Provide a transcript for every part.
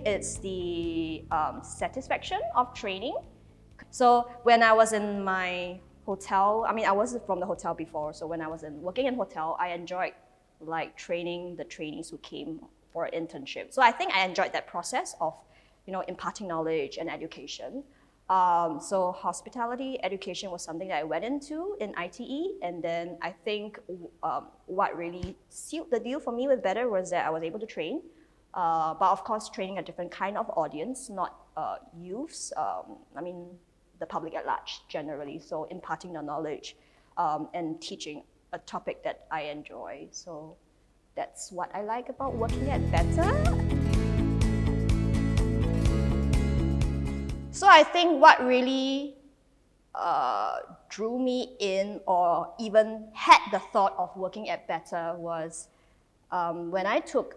it's the satisfaction of training. So when I was in my hotel, I was from the hotel before, so when I was working in hotel, I enjoyed like training the trainees who came for an internship. So I think I enjoyed that process of, imparting knowledge and education. So hospitality education was something that I went into in ITE, and then I think what really sealed the deal for me with Bettr was that I was able to train, but of course training a different kind of audience, not youths, the public at large generally, so imparting the knowledge and teaching a topic that I enjoy. So that's what I like about working at Bettr. So I think what really drew me in or even had the thought of working at Bettr was when I took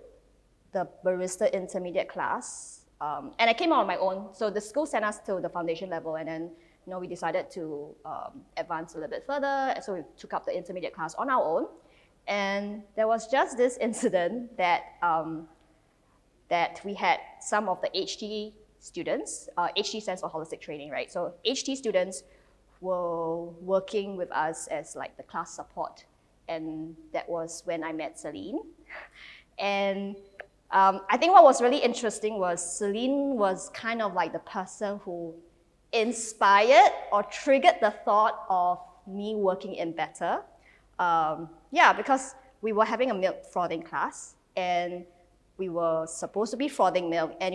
the barista intermediate class, and I came out on my own. So the school sent us to the foundation level, and then we decided to advance a little bit further. So we took up the intermediate class on our own. And there was just this incident that that we had some of the HT students, HT stands for holistic training, right? So HT students were working with us as like the class support. And that was when I met Celine. And I think what was really interesting was Celine was kind of like the person who inspired or triggered the thought of me working in Bettr. Because we were having a milk frothing class and we were supposed to be frothing milk, and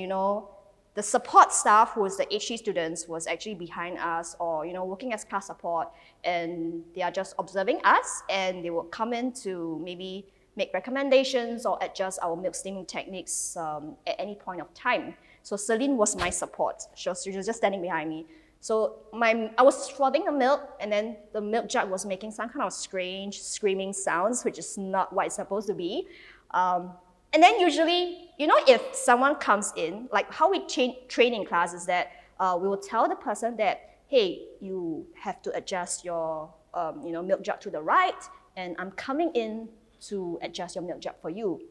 the support staff, who was the HT students, was actually behind us or working as class support, and they are just observing us, and they will come in to maybe make recommendations or adjust our milk steaming techniques at any point of time. So Celine was my support. She was just standing behind me. So I was frothing the milk, and then the milk jug was making some kind of strange screaming sounds, which is not what it's supposed to be. And then usually, if someone comes in, like how we train in class is that we will tell the person that, hey, you have to adjust your milk jug to the right, and I'm coming in to adjust your milk jug for you.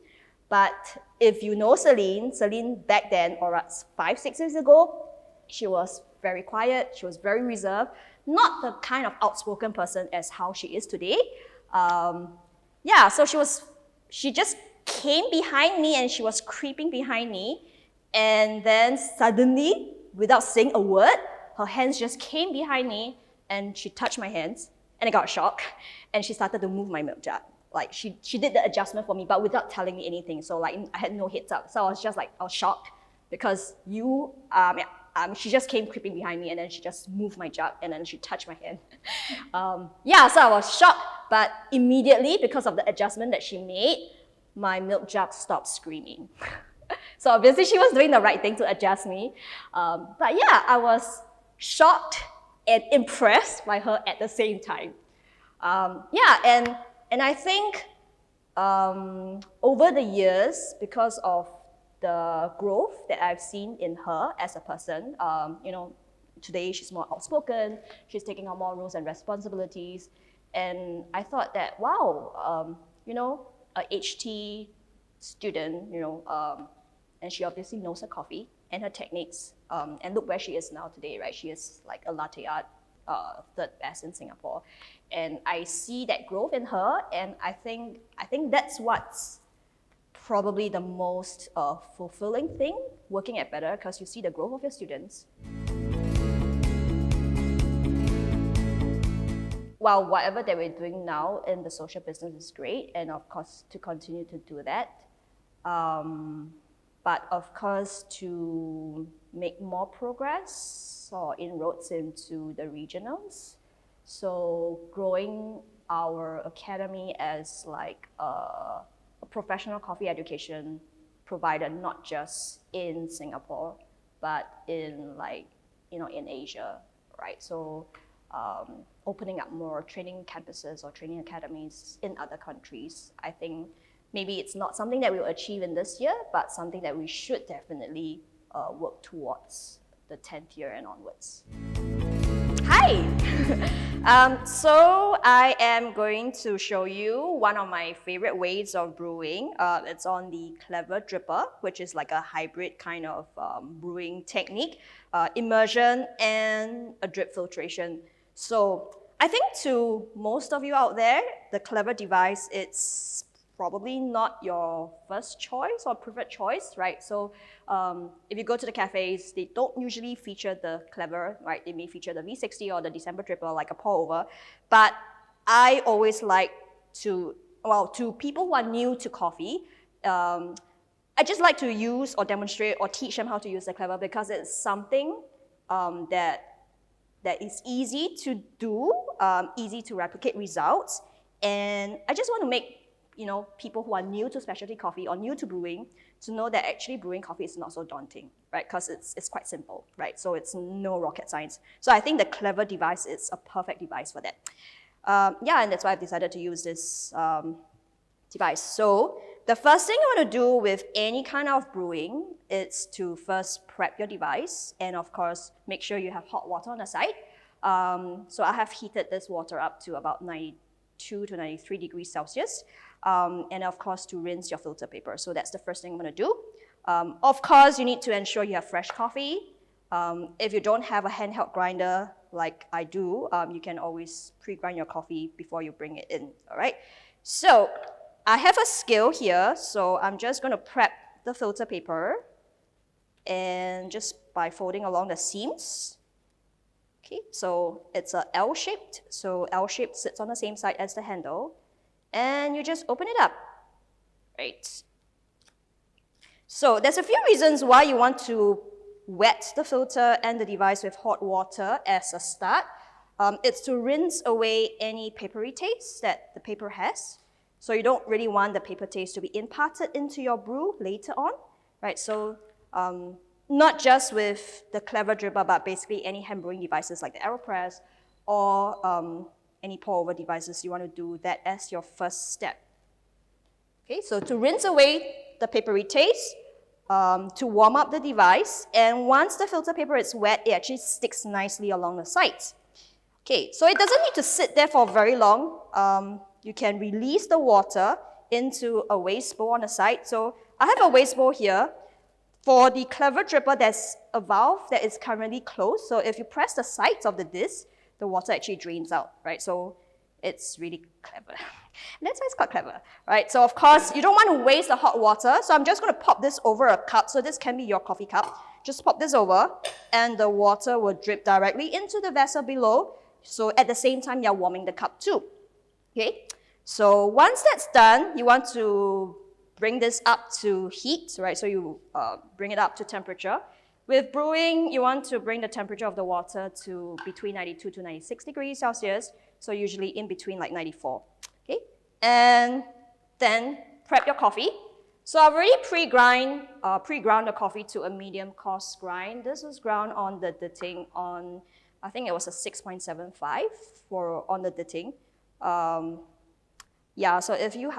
But if you know Celine back then, or 5-6 years ago, she was very quiet, she was very reserved, not the kind of outspoken person as how she is today. So she just came behind me and she was creeping behind me, and then suddenly, without saying a word, her hands just came behind me and she touched my hands, and I got a shock, and she started to move my milk jug. Like she did the adjustment for me, but without telling me anything. So like I had no heads up. So I was shocked because she just came creeping behind me, and then she just moved my jug, and then she touched my hand. So I was shocked, but immediately, because of the adjustment that she made, my milk jug stopped screaming. So obviously she was doing the right thing to adjust me. I was shocked and impressed by her at the same time. And I think over the years, because of the growth that I've seen in her as a person, today she's more outspoken, she's taking on more roles and responsibilities, and I thought that, wow, a HT student, and she obviously knows her coffee and her techniques, and look where she is now today, right? She is like a latte art, third best in Singapore, and I see that growth in her, and I think that's what's probably the most fulfilling thing working at Bettr, because you see the growth of your students. While whatever that we're doing now in the social business is great, and of course to continue to do that, but of course to make more progress or inroads into the regionals. So growing our academy as like a professional coffee education provider, not just in Singapore, but in in Asia, right? So opening up more training campuses or training academies in other countries. I think maybe it's not something that we'll achieve in this year, but something that we should definitely work towards the 10th year and onwards. Hi! So I am going to show you one of my favorite ways of brewing. It's on the clever dripper, which is like a hybrid kind of brewing technique, immersion and a drip filtration. So I think to most of you out there, the clever device, it's probably not your first choice or preferred choice, right? So if you go to the cafes, they don't usually feature the clever, right? They may feature the V60 or the December dripper, like a pour over. But I always like to, well, to people who are new to coffee, I just like to use or demonstrate or teach them how to use the clever because it's something that is easy to do, easy to replicate results. And I just want to make people who are new to specialty coffee or new to brewing to know that actually brewing coffee is not so daunting, right? Because it's quite simple, right? So it's no rocket science. So I think the clever device is a perfect device for that. Yeah, and that's why I've decided to use this device. So the first thing you want to do with any kind of brewing is to first prep your device and of course make sure you have hot water on the side. So I have heated this water up to about 92 to 93 degrees Celsius. And of course to rinse your filter paper. So that's the first thing I'm going to do. Of course, you need to ensure you have fresh coffee. If you don't have a handheld grinder like I do, you can always pre-grind your coffee before you bring it in, all right? So I have a scale here, so I'm just going to prep the filter paper and just by folding along the seams. Okay, so it's a L-shaped, so L-shaped sits on the same side as the handle. And you just open it up, right? So there's a few reasons why you want to wet the filter and the device with hot water as a start. It's to rinse away any papery taste that the paper has. So you don't really want the paper taste to be imparted into your brew later on, right? So not just with the clever dripper, but basically any hand brewing devices like the AeroPress or any pour-over devices, you want to do that as your first step. Okay, so to rinse away the papery taste, to warm up the device, and once the filter paper is wet, it actually sticks nicely along the sides. Okay, so it doesn't need to sit there for very long. You can release the water into a waste bowl on the side. So I have a waste bowl here. For the clever dripper, there's a valve that is currently closed. So if you press the sides of the disc, the water actually drains out, right? So it's really clever. And that's why it's called clever, right? So of course, you don't want to waste the hot water. So I'm just going to pop this over a cup. So this can be your coffee cup. Just pop this over and the water will drip directly into the vessel below. So at the same time, you're warming the cup too, okay? So once that's done, you want to bring this up to heat, right? So you bring it up to temperature. With brewing, you want to bring the temperature of the water to between 92 to 96 degrees Celsius, so usually in between like 94, okay? And then prep your coffee. So I've already pre-ground the coffee to a medium coarse grind. This was ground on the ditting on, I think it was a 6.75 on the ditting. Yeah, so if you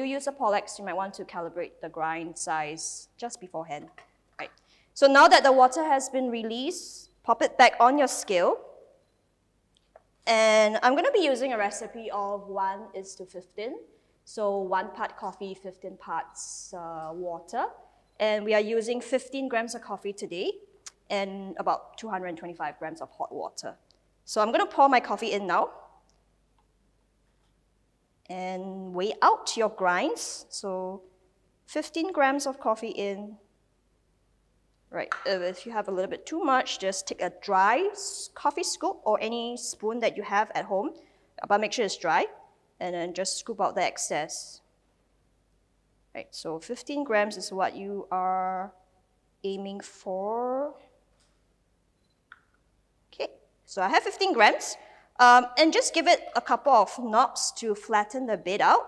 use a Pollex, you might want to calibrate the grind size just beforehand. So now that the water has been released, pop it back on your scale. And I'm going to be using a recipe of 1:15. So 1 part coffee, 15 parts water. And we are using 15 grams of coffee today and about 225 grams of hot water. So I'm going to pour my coffee in now. And weigh out your grinds. So 15 grams of coffee in. Right, if you have a little bit too much, just take a dry coffee scoop or any spoon that you have at home, but make sure it's dry, and then just scoop out the excess. Right, so 15 grams is what you are aiming for. Okay, so I have 15 grams, and just give it a couple of knocks to flatten the bit out.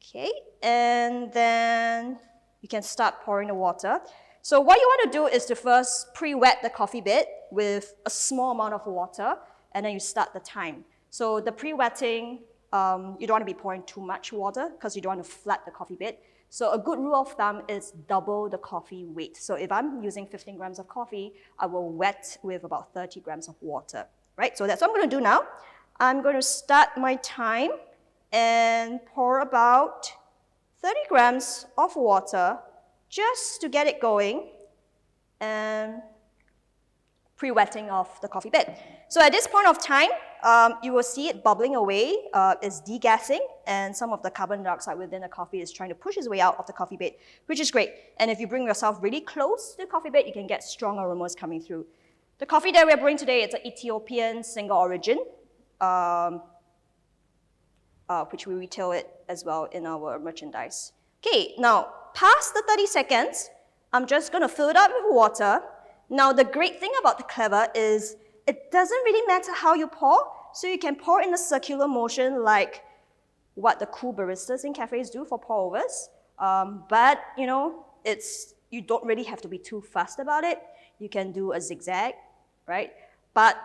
Okay, and then you can start pouring the water. So what you want to do is to first pre-wet the coffee bit with a small amount of water, and then you start the time. So the pre-wetting, you don't want to be pouring too much water because you don't want to flood the coffee bit. So a good rule of thumb is double the coffee weight. So if I'm using 15 grams of coffee, I will wet with about 30 grams of water, right? So that's what I'm going to do now. I'm going to start my time and pour about 30 grams of water just to get it going and pre-wetting of the coffee bit. So at this point of time, you will see it bubbling away. It's degassing, and some of the carbon dioxide within the coffee is trying to push its way out of the coffee bit, which is great. And if you bring yourself really close to the coffee bit, you can get strong aromas coming through. The coffee that we're brewing today is an Ethiopian single origin, which we retail it as well in our merchandise. Okay, now past the 30 seconds, I'm just going to fill it up with water. Now, the great thing about the clever is it doesn't really matter how you pour, so you can pour in a circular motion like what the cool baristas in cafes do for pour-overs. But, you know, you don't really have to be too fast about it. You can do a zigzag, right? But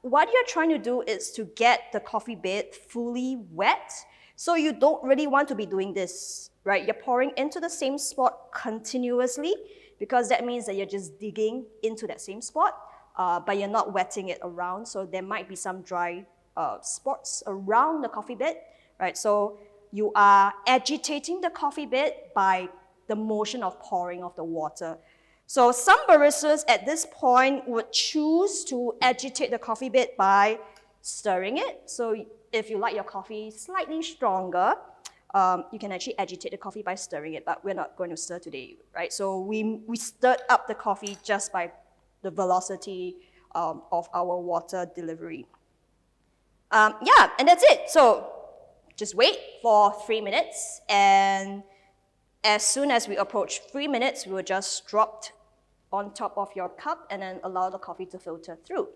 what you're trying to do is to get the coffee bit fully wet, so you don't really want to be doing this, right? You're pouring into the same spot continuously, because that means that you're just digging into that same spot, but you're not wetting it around, so there might be some dry spots around the coffee bit, right? So you are agitating the coffee bit by the motion of pouring of the water. So some baristas at this point would choose to agitate the coffee bit by stirring it. So if you like your coffee slightly stronger, you can actually agitate the coffee by stirring it, but we're not going to stir today, right? So we stirred up the coffee just by the velocity of our water delivery. Yeah, and that's it. So just wait for 3 minutes, and as soon as we approach 3 minutes, we will just drop on top of your cup and then allow the coffee to filter through.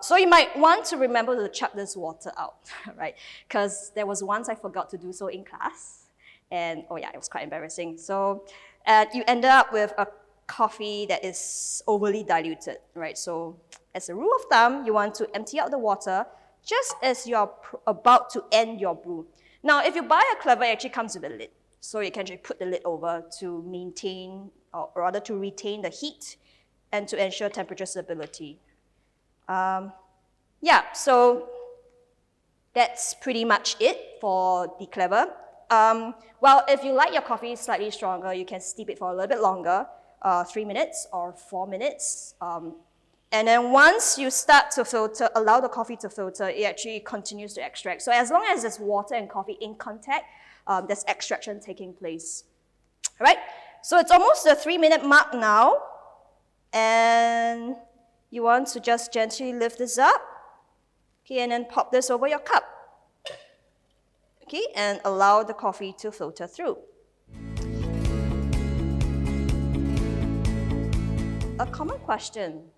So you might want to remember to chuck this water out, right? Because there was once I forgot to do so in class, and oh yeah, it was quite embarrassing. So you end up with a coffee that is overly diluted, right? So as a rule of thumb, you want to empty out the water just as you're about to end your brew. Now, if you buy a clever, it actually comes with a lid. So you can just put the lid over to maintain, or rather to retain the heat and to ensure temperature stability. Yeah, so that's pretty much it for the clever. Well, if you like your coffee slightly stronger, you can steep it for a little bit longer, 3 minutes or 4 minutes. And then once you start to filter, allow the coffee to filter, it actually continues to extract. So as long as there's water and coffee in contact, there's extraction taking place. All right, so it's almost the 3 minute mark now. And you want to just gently lift this up. Okay, and then pop this over your cup. Okay, and allow the coffee to filter through. A common question: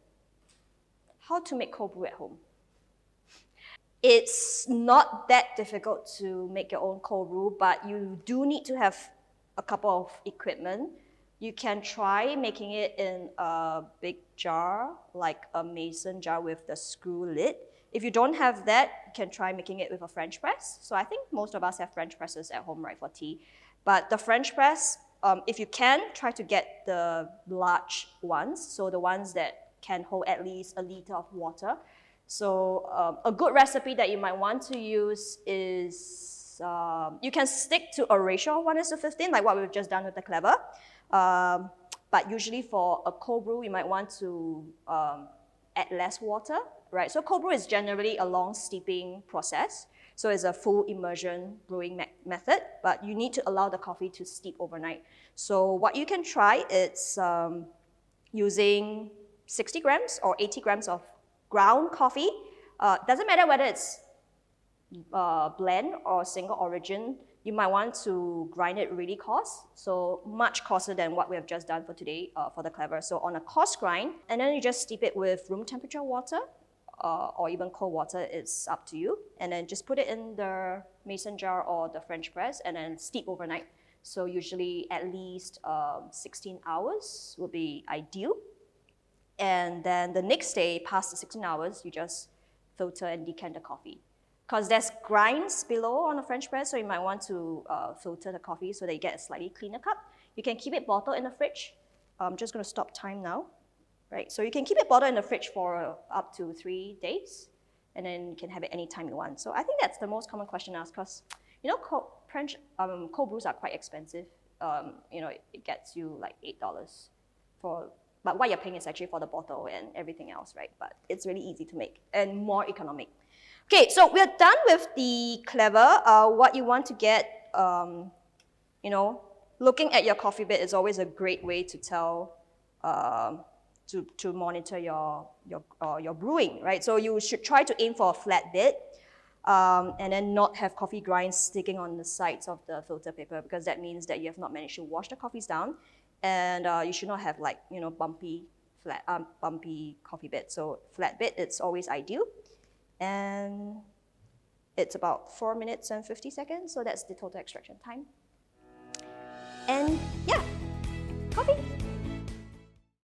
how to make cold brew at home? It's not that difficult to make your own cold brew, but you do need to have a couple of equipment. You can try making it in a big jar, like a mason jar with the screw lid. If you don't have that, you can try making it with a French press. So I think most of us have French presses at home, right, for tea. But the French press, if you can, try to get the large ones, so the ones that can hold at least a liter of water. So a good recipe that you might want to use is, you can stick to a ratio of 1:15, like what we've just done with the clever. But usually for a cold brew, you might want to add less water, right? So cold brew is generally a long steeping process. So it's a full immersion brewing method, but you need to allow the coffee to steep overnight. So what you can try is using 60 grams or 80 grams of ground coffee. Doesn't matter whether it's blend or single origin. You might want to grind it really coarse, so much coarser than what we have just done for today for the clever. So on a coarse grind, and then you just steep it with room temperature water or even cold water, it's up to you. And then just put it in the mason jar or the French press and then steep overnight. So usually at least 16 hours would be ideal. And then the next day, past the 16 hours, you just filter and decant the coffee. Because there's grinds below on the French press, so you might want to filter the coffee so that you get a slightly cleaner cup. You can keep it bottled in the fridge. I'm just going to stop time now. Right, so you can keep it bottled in the fridge for up to 3 days. and then you can have it anytime you want. So I think that's the most common question asked, because French cold brews are quite expensive. It gets you like $8 but what you're paying is actually for the bottle and everything else, right? But it's really easy to make and more economic. Okay, so we're done with the clever. What you want to get, looking at your coffee bit is always a great way to tell, to monitor your brewing, right? So you should try to aim for a flat bit, and then not have coffee grinds sticking on the sides of the filter paper, because that means that you have not managed to wash the coffees down, and you should not have bumpy coffee bit. So flat bit, it's always ideal, and it's about 4 minutes and 50 seconds. So that's the total extraction time. And yeah, coffee.